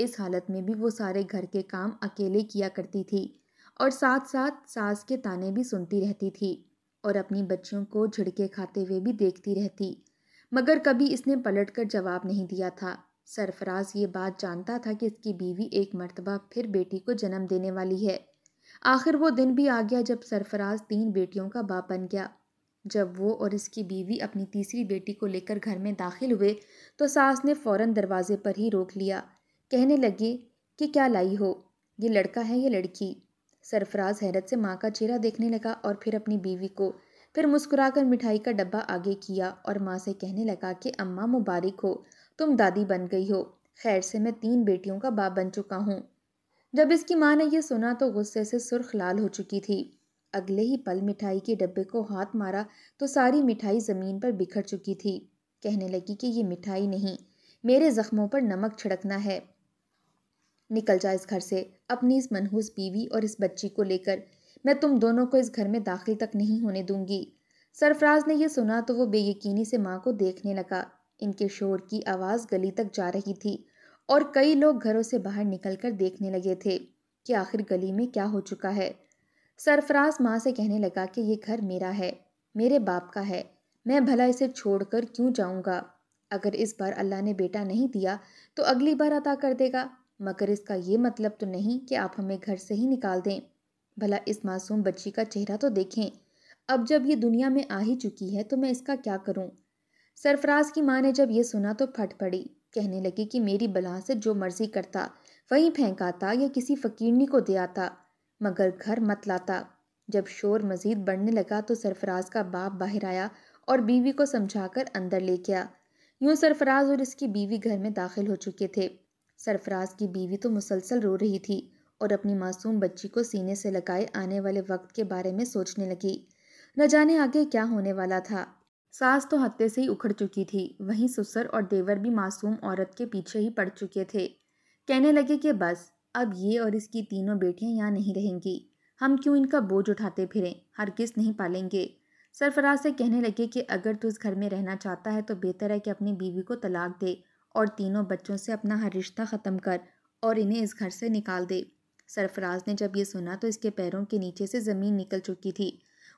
اس حالت میں بھی وہ سارے گھر کے کام اکیلے کیا کرتی تھی اور ساتھ ساتھ ساس کے تانے بھی سنتی رہتی تھی اور اپنی بچیوں کو جھڑکے کھاتے ہوئے بھی دیکھتی رہتی، مگر کبھی اس نے پلٹ کر جواب نہیں دیا تھا۔ سرفراز یہ بات جانتا تھا کہ اس کی بیوی ایک مرتبہ پھر بیٹی کو جنم دینے والی ہے۔ آخر وہ دن بھی آ گیا جب سرفراز 3 بیٹیوں کا باپ بن گیا۔ جب وہ اور اس کی بیوی اپنی تیسری بیٹی کو لے کر گھر میں داخل ہوئے تو ساس نے فوراً دروازے پر ہی روک لیا، کہنے لگے کہ کیا لائی ہو، یہ لڑکا ہے یا لڑکی؟ سرفراز حیرت سے ماں کا چہرہ دیکھنے لگا اور پھر اپنی بیوی کو، پھر مسکرا کر مٹھائی کا ڈبہ آگے کیا اور ماں سے کہنے لگا کہ اماں مبارک ہو، تم دادی بن گئی ہو، خیر سے میں 3 بیٹیوں کا باپ بن چکا ہوں۔ جب اس کی ماں نے یہ سنا تو غصے سے سرخ لال ہو چکی تھی۔ اگلے ہی پل مٹھائی کے ڈبے کو ہاتھ مارا تو ساری مٹھائی زمین پر بکھر چکی تھی۔ کہنے لگی کہ یہ مٹھائی نہیں، میرے زخموں پر نمک چھڑکنا ہے، نکل جا اس گھر سے اپنی اس منحوس بیوی اور اس بچی کو لے کر، میں تم دونوں کو اس گھر میں داخل تک نہیں ہونے دوں گی۔ سرفراز نے یہ سنا تو وہ بے یقینی سے ماں کو دیکھنے لگا۔ ان کے شور کی آواز گلی تک جا رہی تھی اور کئی لوگ گھروں سے باہر نکل کر دیکھنے لگے تھے کہ آخر گلی میں کیا ہو چکا ہے۔ سرفراز ماں سے کہنے لگا کہ یہ گھر میرا ہے، میرے باپ کا ہے، میں بھلا اسے چھوڑ کر کیوں جاؤں گا؟ اگر اس بار اللہ نے بیٹا نہیں دیا تو اگلی بار عطا کر دے گا، مگر اس کا یہ مطلب تو نہیں کہ آپ ہمیں گھر سے ہی نکال دیں۔ بھلا اس معصوم بچی کا چہرہ تو دیکھیں، اب جب یہ دنیا میں آ ہی چکی ہے تو میں اس کا کیا کروں؟ سرفراز کی ماں نے جب یہ سنا تو پھٹ پڑی، کہنے لگی کہ میری بلا سے جو مرضی کرتا، وہیں پھینکاتا یا کسی فقیرنی کو دے آتا، مگر گھر مت لاتا۔ جب شور مزید بڑھنے لگا تو سرفراز کا باپ باہر آیا اور بیوی کو سمجھا کر اندر لے گیا۔ یوں سرفراز اور اس کی بیوی گھر میں داخل ہو چکے تھے۔ سرفراز کی بیوی تو مسلسل رو رہی تھی اور اپنی معصوم بچی کو سینے سے لگائے آنے والے وقت کے بارے میں سوچنے لگی، نہ جانے آگے کیا ہونے والا تھا۔ ساس تو ہتے سے ہی اکھڑ چکی تھی، وہیں سسر اور دیور بھی معصوم عورت کے پیچھے ہی پڑ چکے تھے۔ کہنے لگے کہ بس اب یہ اور اس کی تینوں بیٹیاں یہاں نہیں رہیں گی، ہم کیوں ان کا بوجھ اٹھاتے پھریں، ہرگز نہیں پالیں گے۔ سرفراز سے کہنے لگے کہ اگر تو اس گھر میں رہنا چاہتا ہے تو بہتر ہے کہ اپنی بیوی کو طلاق دے اور تینوں بچوں سے اپنا ہر رشتہ ختم کر اور انہیں اس گھر سے نکال دے۔ سرفراز نے جب یہ سنا تو اس کے پیروں کے نیچے سے زمین نکل چکی تھی۔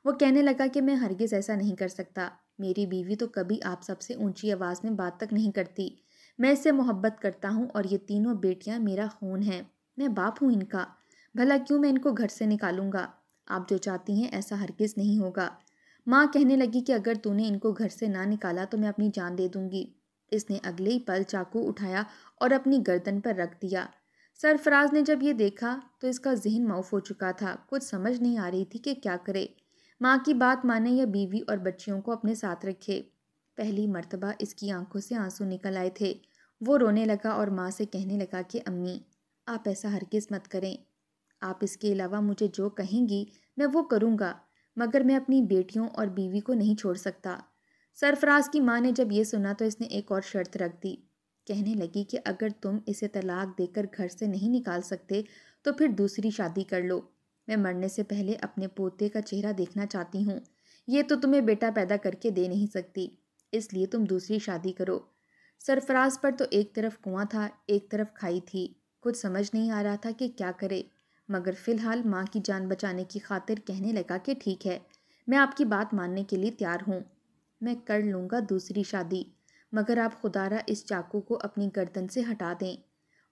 وہ کہنے لگا کہ میں ہرگز ایسا نہیں کر سکتا، میری بیوی تو کبھی آپ سب سے اونچی آواز میں بات تک نہیں کرتی، میں اس سے محبت کرتا ہوں اور یہ تینوں بیٹیاں میرا خون ہیں، میں باپ ہوں ان کا، بھلا کیوں میں ان کو گھر سے نکالوں گا؟ آپ جو چاہتی ہیں ایسا ہرگز نہیں ہوگا۔ ماں کہنے لگی کہ اگر تو نے ان کو گھر سے نہ نکالا تو میں اپنی جان دے دوں گی۔ اس نے اگلے ہی پل چاقو اٹھایا اور اپنی گردن پر رکھ دیا۔ سرفراز نے جب یہ دیکھا تو اس کا ذہن معاف ہو چکا تھا، کچھ سمجھ نہیں آ رہی تھی کہ کیا کرے، ماں کی بات مانے یا بیوی اور بچیوں کو اپنے ساتھ رکھے۔ پہلی مرتبہ اس کی آنکھوں سے آنسو نکل آئے تھے۔ وہ رونے لگا اور ماں سے کہنے لگا کہ امی آپ ایسا ہرگز مت کریں، آپ اس کے علاوہ مجھے جو کہیں گی میں وہ کروں گا، مگر میں اپنی بیٹیوں اور بیوی کو نہیں چھوڑ سکتا۔ سرفراز کی ماں نے جب یہ سنا تو اس نے ایک اور شرط رکھ دی، کہنے لگی کہ اگر تم اسے طلاق دے کر گھر سے نہیں نکال سکتے تو پھر دوسری شادی کر لو، میں مرنے سے پہلے اپنے پوتے کا چہرہ دیکھنا چاہتی ہوں، یہ تو تمہیں بیٹا پیدا کر کے دے نہیں سکتی، اس لیے تم دوسری شادی کرو۔ سرفراز پر تو ایک طرف کنواں تھا، ایک طرف کھائی تھی، کچھ سمجھ نہیں آ رہا تھا کہ کیا کرے، مگر فی الحال ماں کی جان بچانے کی خاطر کہنے لگا کہ ٹھیک ہے، میں آپ کی بات ماننے کے لیے تیار ہوں، میں کر لوں گا دوسری شادی، مگر آپ خدارا اس چاقو کو اپنی گردن سے ہٹا دیں۔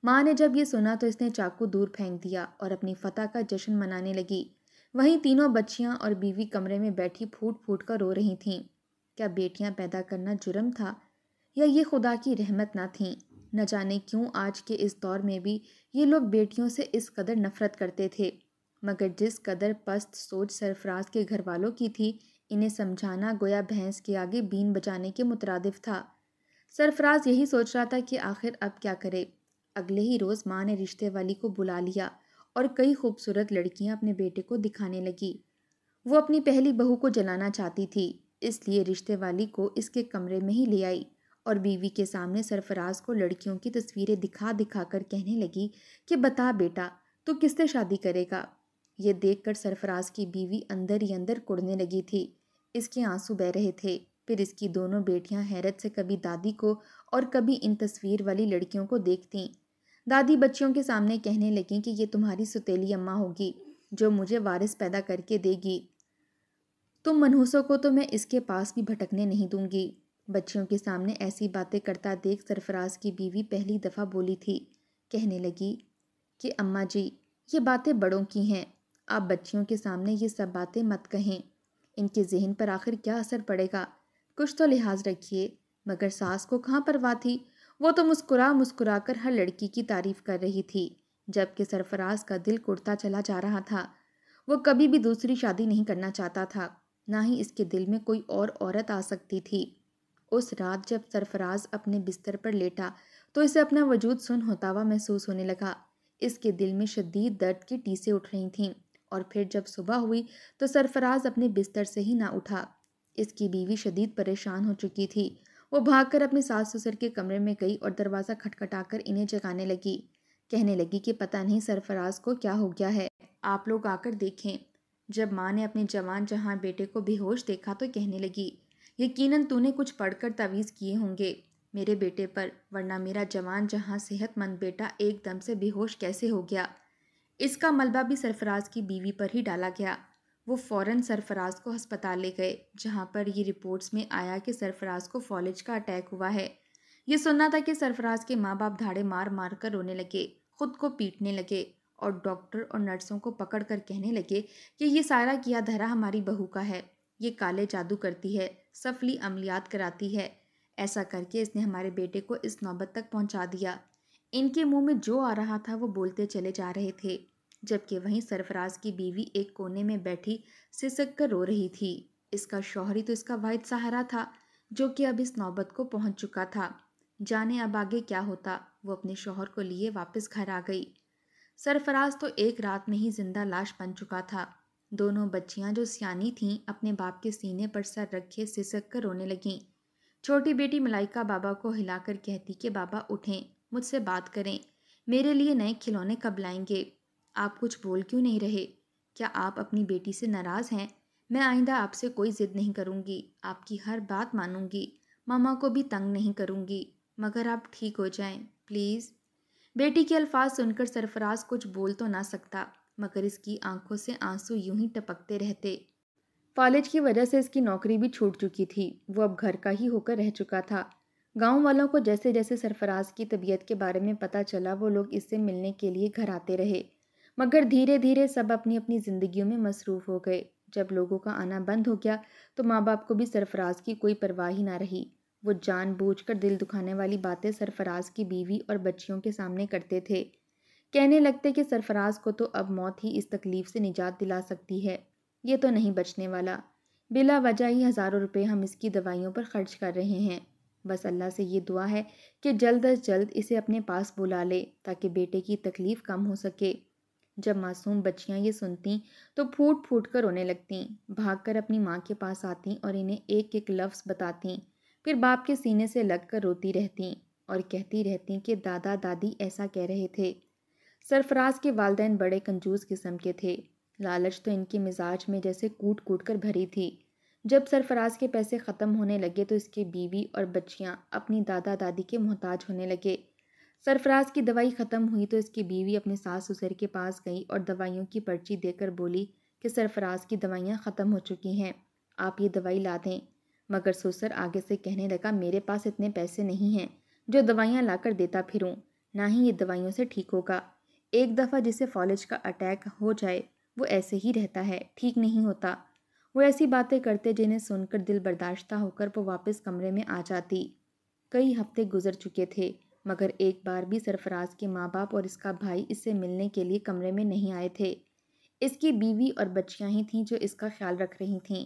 ماں نے جب یہ سنا تو اس نے چاقو دور پھینک دیا اور اپنی فتح کا جشن منانے لگی۔ وہیں تینوں بچیاں اور بیوی کمرے میں بیٹھی پھوٹ پھوٹ کر رو رہی تھیں۔ کیا بیٹیاں پیدا کرنا جرم تھا یا یہ خدا کی رحمت نہ تھیں؟ نہ جانے کیوں آج کے اس دور میں بھی یہ لوگ بیٹیوں سے اس قدر نفرت کرتے تھے، مگر جس قدر پست سوچ سرفراز کے گھر والوں کی تھی، انہیں سمجھانا گویا بھینس کے آگے بین بجانے کے مترادف تھا۔ سرفراز یہی سوچ رہا تھا کہ آخر اب کیا کرے۔ اگلے ہی روز ماں نے رشتے والی کو بلا لیا اور کئی خوبصورت لڑکیاں اپنے بیٹے کو دکھانے لگی۔ وہ اپنی پہلی بہو کو جلانا چاہتی تھی، اس لیے رشتے والی کو اس کے کمرے میں ہی لے آئی اور بیوی کے سامنے سرفراز کو لڑکیوں کی تصویریں دکھا دکھا کر کہنے لگی کہ بتا بیٹا تو کس سے شادی کرے گا؟ یہ دیکھ کر سرفراز کی بیوی اندر ہی اندر کڑنے لگی تھی، اس کے آنسو بہہ رہے تھے۔ پھر اس کی دونوں بیٹیاں حیرت سے کبھی دادی کو اور کبھی ان تصویر والی لڑکیوں کو دیکھتیں۔ دادی بچیوں کے سامنے کہنے لگیں کہ یہ تمہاری ستیلی اماں ہوگی جو مجھے وارث پیدا کر کے دے گی۔ تم منحوسوں کو تو میں اس کے پاس بھی بھٹکنے نہیں دوں گی۔ بچیوں کے سامنے ایسی باتیں کرتا دیکھ سرفراز کی بیوی پہلی دفعہ بولی تھی۔ کہنے لگی کہ اماں جی، یہ باتیں بڑوں کی ہیں، آپ بچیوں کے سامنے یہ سب باتیں مت کہیں، ان کے ذہن پر آخر کیا اثر پڑے گا، کچھ تو لحاظ رکھیے۔ مگر ساس کو کہاں پرواہ تھی، وہ تو مسکرا مسکرا کر ہر لڑکی کی تعریف کر رہی تھی، جبکہ سرفراز کا دل کڑتا چلا جا رہا تھا۔ وہ کبھی بھی دوسری شادی نہیں کرنا چاہتا تھا، نہ ہی اس کے دل میں کوئی اور عورت آ سکتی تھی۔ اس رات جب سرفراز اپنے بستر پر لیٹا تو اسے اپنا وجود سن ہوتا ہوا محسوس ہونے لگا۔ اس کے دل میں شدید درد کی ٹیسیں اٹھ رہی تھیں، اور پھر جب صبح ہوئی تو سرفراز اپنے بستر سے ہی نہ اٹھا۔ اس کی بیوی شدید پریشان ہو چکی تھی۔ وہ بھاگ کر اپنے ساس سسر کے کمرے میں گئی اور دروازہ کھٹکھٹا کر انہیں جگانے لگی۔ کہنے لگی کہ پتہ نہیں سرفراز کو کیا ہو گیا ہے، آپ لوگ آ کر دیکھیں۔ جب ماں نے اپنے جوان جہاں بیٹے کو بے ہوش دیکھا تو کہنے لگی، یقیناً تو نے کچھ پڑھ کر تعویذ کیے ہوں گے میرے بیٹے پر، ورنہ میرا جوان جہاں صحت مند بیٹا ایک دم سے بے ہوش کیسے ہو گیا۔ اس کا ملبہ بھی سرفراز کی بیوی پر ہی ڈالا گیا۔ وہ فوراً سرفراز کو ہسپتال لے گئے، جہاں پر یہ رپورٹس میں آیا کہ سرفراز کو فالج کا اٹیک ہوا ہے۔ یہ سننا تھا کہ سرفراز کے ماں باپ دھاڑے مار مار کر رونے لگے، خود کو پیٹنے لگے، اور ڈاکٹر اور نرسوں کو پکڑ کر کہنے لگے کہ یہ سارا کیا دھرا ہماری بہو کا ہے، یہ کالے جادو کرتی ہے، سفلی عملیات کراتی ہے، ایسا کر کے اس نے ہمارے بیٹے کو اس نوبت تک پہنچا دیا۔ ان کے منہ میں جو آ رہا تھا وہ بولتے چلے جا رہے تھے، جبکہ وہیں سرفراز کی بیوی ایک کونے میں بیٹھی سسک کر رو رہی تھی۔ اس کا شوہر ہی تو اس کا واحد سہارا تھا، جو کہ اب اس نوبت کو پہنچ چکا تھا۔ جانے اب آگے کیا ہوتا۔ وہ اپنے شوہر کو لیے واپس گھر آ گئی۔ سرفراز تو ایک رات میں ہی زندہ لاش بن چکا تھا۔ دونوں بچیاں جو سیانی تھیں اپنے باپ کے سینے پر سر رکھے سسک کر رونے لگیں۔ چھوٹی بیٹی ملائکہ بابا کو ہلا کر کہتی کہ بابا اٹھیں، مجھ سے بات کریں، میرے لیے نئے کھلونے کب لائیں گے؟ آپ کچھ بول کیوں نہیں رہے؟ کیا آپ اپنی بیٹی سے ناراض ہیں؟ میں آئندہ آپ سے کوئی ضد نہیں کروں گی، آپ کی ہر بات مانوں گی، ماما کو بھی تنگ نہیں کروں گی، مگر آپ ٹھیک ہو جائیں پلیز۔ بیٹی کے الفاظ سن کر سرفراز کچھ بول تو نہ سکتا، مگر اس کی آنکھوں سے آنسو یوں ہی ٹپکتے رہتے۔ فالج کی وجہ سے اس کی نوکری بھی چھوٹ چکی تھی، وہ اب گھر کا ہی ہو کر رہ چکا تھا۔ گاؤں والوں کو جیسے جیسے سرفراز کی طبیعت کے بارے میں پتہ چلا وہ لوگ اس سے ملنے کے لیے گھر آتے رہے، مگر دھیرے دھیرے سب اپنی اپنی زندگیوں میں مصروف ہو گئے۔ جب لوگوں کا آنا بند ہو گیا تو ماں باپ کو بھی سرفراز کی کوئی پرواہ ہی نہ رہی۔ وہ جان بوجھ کر دل دکھانے والی باتیں سرفراز کی بیوی اور بچیوں کے سامنے کرتے تھے۔ کہنے لگتے کہ سرفراز کو تو اب موت ہی اس تکلیف سے نجات دلا سکتی ہے، یہ تو نہیں بچنے والا، بلا وجہ ہی ہزاروں روپے ہم اس کی دوائیوں پر خرچ کر رہے ہیں۔ بس اللہ سے یہ دعا ہے کہ جلد از جلد اسے اپنے پاس بلا لے تاکہ بیٹے کی تکلیف کم ہو سکے۔ جب معصوم بچیاں یہ سنتیں تو پھوٹ پھوٹ کر رونے لگتیں، بھاگ کر اپنی ماں کے پاس آتیں اور انہیں ایک ایک لفظ بتاتیں، پھر باپ کے سینے سے لگ کر روتی رہتیں اور کہتی رہتیں کہ دادا دادی ایسا کہہ رہے تھے۔ سرفراز کے والدین بڑے کنجوس قسم کے تھے، لالچ تو ان کے مزاج میں جیسے کوٹ کوٹ کر بھری تھی۔ جب سرفراز کے پیسے ختم ہونے لگے تو اس کی بیوی اور بچیاں اپنی دادا دادی کے محتاج ہونے لگے۔ سرفراز کی دوائی ختم ہوئی تو اس کی بیوی اپنے ساس سسر کے پاس گئی اور دوائیوں کی پرچی دے کر بولی کہ سرفراز کی دوائیاں ختم ہو چکی ہیں، آپ یہ دوائی لا دیں۔ مگر سسر آگے سے کہنے لگا میرے پاس اتنے پیسے نہیں ہیں جو دوائیاں لا کر دیتا پھروں، نہ ہی یہ دوائیوں سے ٹھیک ہوگا۔ ایک دفعہ جسے فالج کا اٹیک ہو جائے وہ ایسے ہی رہتا ہے، ٹھیک نہیں ہوتا۔ وہ ایسی باتیں کرتے جنہیں سن کر دل برداشتہ ہو کر وہ واپس کمرے میں آ جاتی۔ کئی ہفتے گزر چکے تھے مگر ایک بار بھی سرفراز کے ماں باپ اور اس کا بھائی اس سے ملنے کے لیے کمرے میں نہیں آئے تھے۔ اس کی بیوی اور بچیاں ہی تھیں جو اس کا خیال رکھ رہی تھیں۔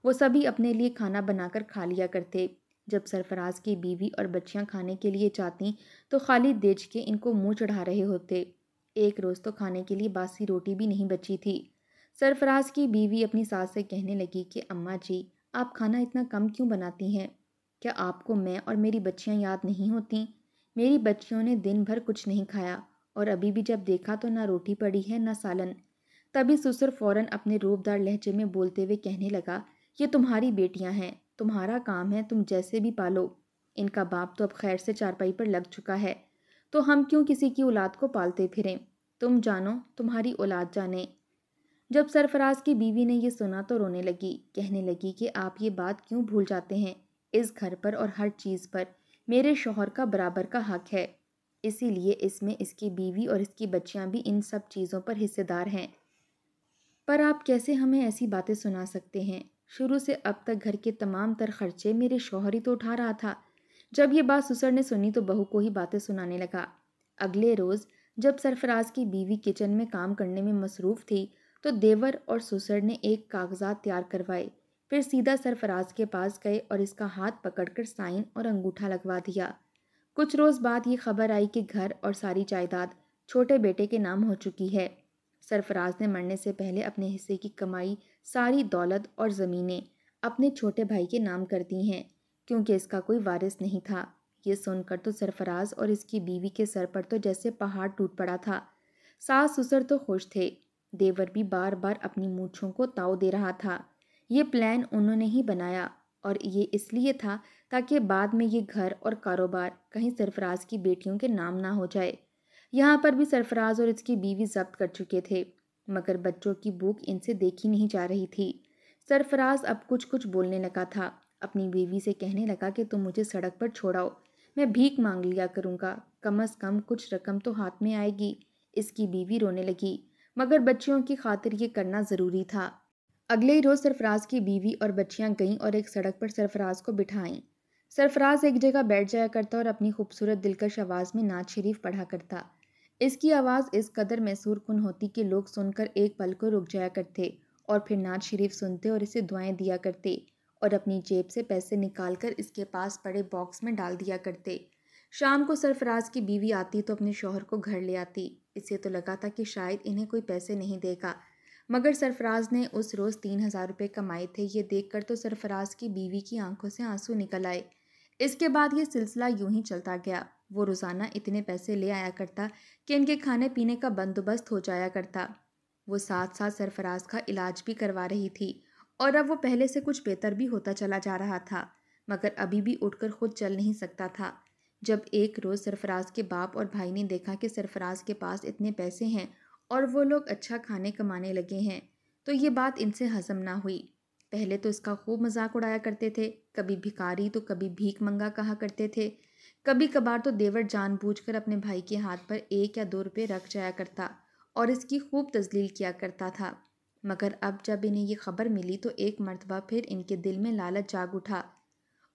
وہ سبھی اپنے لیے کھانا بنا کر کھا لیا کرتے۔ جب سرفراز کی بیوی اور بچیاں کھانے کے لیے جاتیں تو خالی دیج کے ان کو منہ چڑھا رہے ہوتے۔ ایک روز تو کھانے کے لیے باسی روٹی بھی نہیں بچی تھی۔ سرفراز کی بیوی اپنی ساس سے کہنے لگی کہ اماں جی، آپ کھانا اتنا کم کیوں بناتی ہیں؟ کیا آپ کو میں اور میری بچیاں یاد نہیں ہوتیں؟ میری بچیوں نے دن بھر کچھ نہیں کھایا اور ابھی بھی جب دیکھا تو نہ روٹی پڑی ہے نہ سالن۔ تبھی سسر فوراً اپنے روبدار لہجے میں بولتے ہوئے کہنے لگا، یہ تمہاری بیٹیاں ہیں، تمہارا کام ہے تم جیسے بھی پالو، ان کا باپ تو اب خیر سے چارپائی پر لگ چکا ہے، تو ہم کیوں کسی کی اولاد کو پالتے پھریں؟ تم جانو، تمہاری اولاد جانے۔ جب سرفراز کی بیوی نے یہ سنا تو رونے لگی، کہنے لگی کہ آپ یہ بات کیوں بھول جاتے ہیں؟ اس گھر پر اور ہر چیز پر میرے شوہر کا برابر کا حق ہے، اسی لیے اس میں اس کی بیوی اور اس کی بچیاں بھی ان سب چیزوں پر حصے دار ہیں۔ پر آپ کیسے ہمیں ایسی باتیں سنا سکتے ہیں؟ شروع سے اب تک گھر کے تمام تر خرچے میرے شوہر ہی تو اٹھا رہا تھا۔ جب یہ بات سسر نے سنی تو بہو کو ہی باتیں سنانے لگا۔ اگلے روز جب سرفراز کی بیوی کچن میں کام کرنے میں مصروف تھی تو دیور اور سسر نے ایک کاغذات تیار کروائے، پھر سیدھا سرفراز کے پاس گئے اور اس کا ہاتھ پکڑ کر سائن اور انگوٹھا لگوا دیا۔ کچھ روز بعد یہ خبر آئی کہ گھر اور ساری جائیداد چھوٹے بیٹے کے نام ہو چکی ہے۔ سرفراز نے مرنے سے پہلے اپنے حصے کی کمائی، ساری دولت اور زمینیں اپنے چھوٹے بھائی کے نام کر دی ہیں، کیونکہ اس کا کوئی وارث نہیں تھا۔ یہ سن کر تو سرفراز اور اس کی بیوی کے سر پر تو جیسے پہاڑ ٹوٹ پڑا تھا۔ ساس سسر تو خوش تھے، دیور بھی بار بار اپنی مونچھوں کو تاؤ دے رہا تھا۔ یہ پلان انہوں نے ہی بنایا، اور یہ اس لیے تھا تاکہ بعد میں یہ گھر اور کاروبار کہیں سرفراز کی بیٹیوں کے نام نہ ہو جائے۔ یہاں پر بھی سرفراز اور اس کی بیوی ضبط کر چکے تھے، مگر بچوں کی بھوک ان سے دیکھی نہیں جا رہی تھی۔ سرفراز اب کچھ بولنے لگا تھا، اپنی بیوی سے کہنے لگا کہ تم مجھے سڑک پر چھوڑاؤ، میں بھیک مانگ لیا کروں گا، کم از کم کچھ رقم تو ہاتھ میں آئے گی۔ اس کی بیوی رونے لگی، مگر بچیوں کی خاطر یہ کرنا ضروری تھا۔ اگلے ہی روز سرفراز کی بیوی اور بچیاں گئیں اور ایک سڑک پر سرفراز کو بٹھائیں۔ سرفراز ایک جگہ بیٹھ جایا کرتا اور اپنی خوبصورت دلکش آواز میں نعت شریف پڑھا کرتا۔ اس کی آواز اس قدر مسحور کن ہوتی کہ لوگ سن کر ایک پل کو رک جایا کرتے اور پھر نعت شریف سنتے اور اسے دعائیں دیا کرتے اور اپنی جیب سے پیسے نکال کر اس کے پاس پڑے باکس میں ڈال دیا کرتے۔ شام کو سرفراز کی بیوی آتی تو اپنے شوہر کو گھر لے آتی۔ اسے تو لگا تھا کہ شاید انہیں کوئی پیسے نہیں دے گا، مگر سرفراز نے اس روز 3,000 روپے کمائے تھے۔ یہ دیکھ کر تو سرفراز کی بیوی کی آنکھوں سے آنسو نکل آئے۔ اس کے بعد یہ سلسلہ یوں ہی چلتا گیا۔ وہ روزانہ اتنے پیسے لے آیا کرتا کہ ان کے کھانے پینے کا بندوبست ہو جایا کرتا۔ وہ ساتھ ساتھ سرفراز کا علاج بھی کروا رہی تھی، اور اب وہ پہلے سے کچھ بہتر بھی ہوتا چلا جا رہا تھا، مگر ابھی بھی اٹھ کر خود چل نہیں سکتا تھا۔ جب ایک روز سرفراز کے باپ اور بھائی نے دیکھا کہ سرفراز کے پاس اتنے پیسے ہیں اور وہ لوگ اچھا کھانے کمانے لگے ہیں، تو یہ بات ان سے ہضم نہ ہوئی۔ پہلے تو اس کا خوب مذاق اڑایا کرتے تھے، کبھی بھکاری تو کبھی بھیک منگا کہا کرتے تھے۔ کبھی کبھار تو دیور جان بوجھ کر اپنے بھائی کے ہاتھ پر 1 یا 2 روپے رکھ جایا کرتا اور اس کی خوب تذلیل کیا کرتا تھا۔ مگر اب جب انہیں یہ خبر ملی تو ایک مرتبہ پھر ان کے دل میں لالچ جاگ اٹھا۔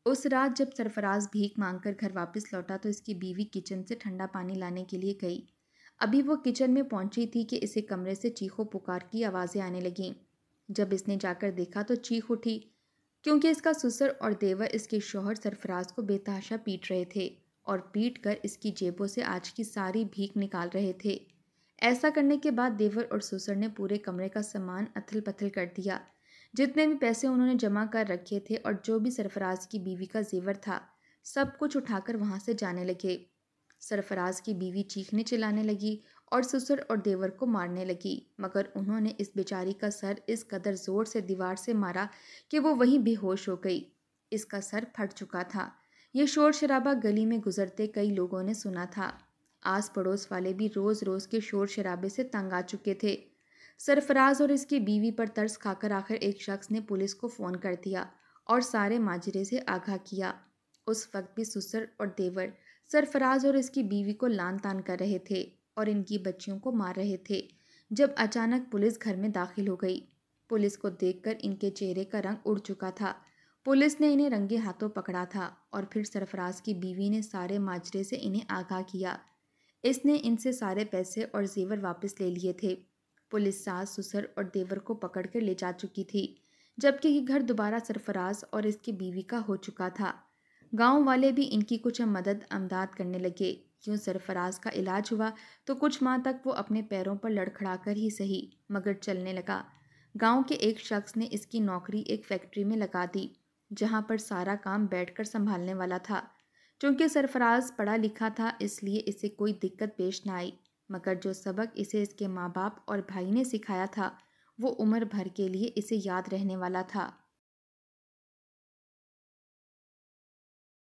اس رات جب سرفراز بھیک مانگ کر گھر واپس لوٹا تو اس کی بیوی کچن سے ٹھنڈا پانی لانے کے لیے گئی۔ ابھی وہ کچن میں پہنچی تھی کہ اسے کمرے سے چیخو پکار کی آوازیں آنے لگیں۔ جب اس نے جا کر دیکھا تو چیخ اٹھی، کیونکہ اس کا سسر اور دیور اس کے شوہر سرفراز کو بے تحاشا پیٹ رہے تھے اور پیٹ کر اس کی جیبوں سے آج کی ساری بھیک نکال رہے تھے۔ ایسا کرنے کے بعد دیور اور سسر نے پورے کمرے کا سامان اتھل پتھل کر دیا۔ جتنے بھی پیسے انہوں نے جمع کر رکھے تھے اور جو بھی سرفراز کی بیوی کا زیور تھا، سب کچھ اٹھا کر وہاں سے جانے لگے۔ سرفراز کی بیوی چیخنے چلانے لگی اور سسر اور دیور کو مارنے لگی، مگر انہوں نے اس بیچاری کا سر اس قدر زور سے دیوار سے مارا کہ وہ وہیں بے ہوش ہو گئی۔ اس کا سر پھٹ چکا تھا۔ یہ شور شرابہ گلی میں گزرتے کئی لوگوں نے سنا تھا۔ آس پڑوس والے بھی روز روز کے شور شرابے سے تنگ آ چکے تھے۔ سرفراز اور اس کی بیوی پر ترس کھا کر آخر ایک شخص نے پولیس کو فون کر دیا اور سارے ماجرے سے آگاہ کیا۔ اس وقت بھی سسر اور دیور سرفراز اور اس کی بیوی کو لان تان کر رہے تھے اور ان کی بچیوں کو مار رہے تھے، جب اچانک پولیس گھر میں داخل ہو گئی۔ پولیس کو دیکھ کر ان کے چہرے کا رنگ اڑ چکا تھا۔ پولیس نے انہیں رنگے ہاتھوں پکڑا تھا اور پھر سرفراز کی بیوی نے سارے ماجرے سے انہیں آگاہ کیا۔ اس نے ان سے سارے پیسے اور زیور واپس لے لیے تھے۔ پولیس ساس سسر اور دیور کو پکڑ کر لے جا چکی تھی، جبکہ یہ گھر دوبارہ سرفراز اور اس کی بیوی کا ہو چکا تھا۔ گاؤں والے بھی ان کی کچھ مدد امداد کرنے لگے۔ یوں سرفراز کا علاج ہوا تو کچھ ماہ تک وہ اپنے پیروں پر لڑکھڑا کر ہی سہی مگر چلنے لگا۔ گاؤں کے ایک شخص نے اس کی نوکری ایک فیکٹری میں لگا دی، جہاں پر سارا کام بیٹھ کر سنبھالنے والا تھا۔ چونکہ سرفراز پڑھا لکھا تھا اس لیے اسے کوئی دقت پیش نہ آئی، مگر جو سبق اسے اس کے ماں باپ اور بھائی نے سکھایا تھا وہ عمر بھر کے لیے اسے یاد رہنے والا تھا۔